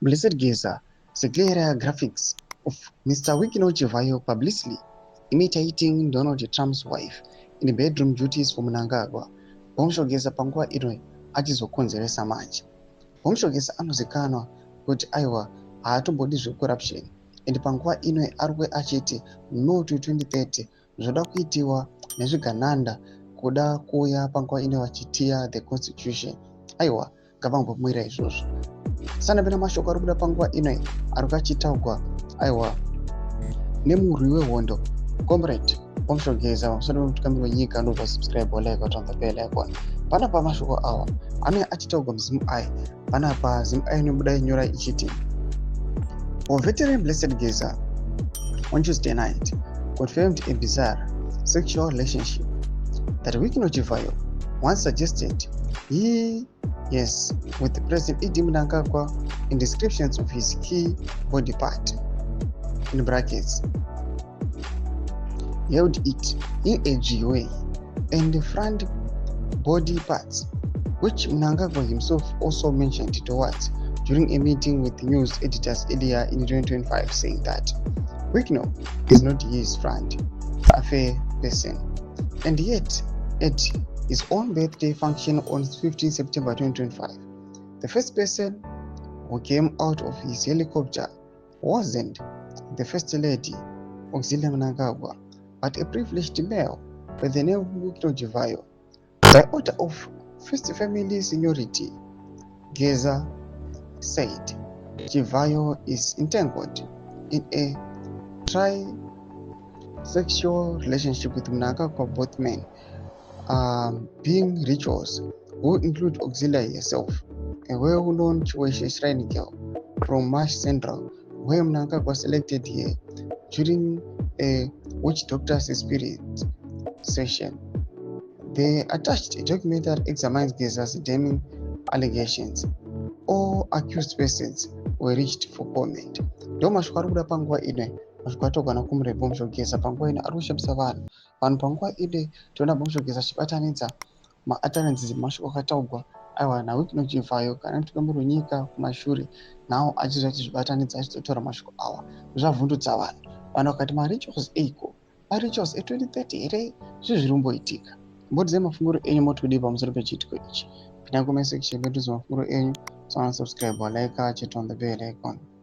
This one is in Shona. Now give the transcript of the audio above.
Blessed Geza, the clear graphics of Mr. Wikino Chivayo publicly imitating Donald Trump's wife in the bedroom duties for Mnangagwa. Bomshogeza panguva ino achizokonzeresa manje. Bomshogeza anozikanwa kuti aiwa haatombodi zvecorruption and panguva ino arikwe achiti no to 2030 zvoda kuitiwa nezvigananda kuda kuuya panguva ino vachitiya the constitution. Aiwa ngavambomwira izvozvo. Sana pena mashoko arikuda panguva ino arikuda achitaurwa aiwa nemurwi wehondo comrade Bomshogeza vamusoro mutungamiri wenyika ndobva subscribe like on the bell icon. Panapa mashoko awa anenge achitaurwa muZVAITWA. Panapa ZVAITWA inobuda inyora ichiti veteran Blessed Geza on Tuesday night confirmed a bizarre sexual relationship that Wikino Chivayo once suggested he yes with the President Edi Mnangagwa in descriptions of his key body part in brackets held it in a G way and the front body parts, which Mnangagwa himself also mentioned towards during a meeting with news editors earlier in 2025, saying that Wikino is not his friend, a fair person. And yet, at his own birthday function on 15 September 2025, the first person who came out of his helicopter wasn't the First Lady, Auxillia Mnangagwa, but a privileged male by the name of Wikino Chivayo. By order of First Family Seniority, Geza said Chivayo is entangled in a trisexual relationship with Mnangagwa, both men being rituals who include Auxillia herself, a well-known Jewish shrine girl from Marsh Central, where Mnangagwa selected her during a witch doctor's spirit session. The attached document that examines Geza's damning allegations. All accused persons were reached for comment. Ndo mashoko arikuda panguva ino mashoko atogana kumure Bomshogeza panguva ino arikushamisa vanhu panguva ino toona Bomshogeza achibatanidza maataranzi mashoko akataurwa aiwa naWikino Chivayo kana mutungamiri wenyika kumashure nawo achizoti zvibatanidza achizotora mashoko awa zvavhundutsa vanhu vakati marituals eiko marituals e2030 here zvezvirumboitika. Mbudzi mafunguro enyu motodi pamusoro pechiitiko ichi. Pinda comment section meduze mafunguro enyu, subscribe or like, check on the bell icon.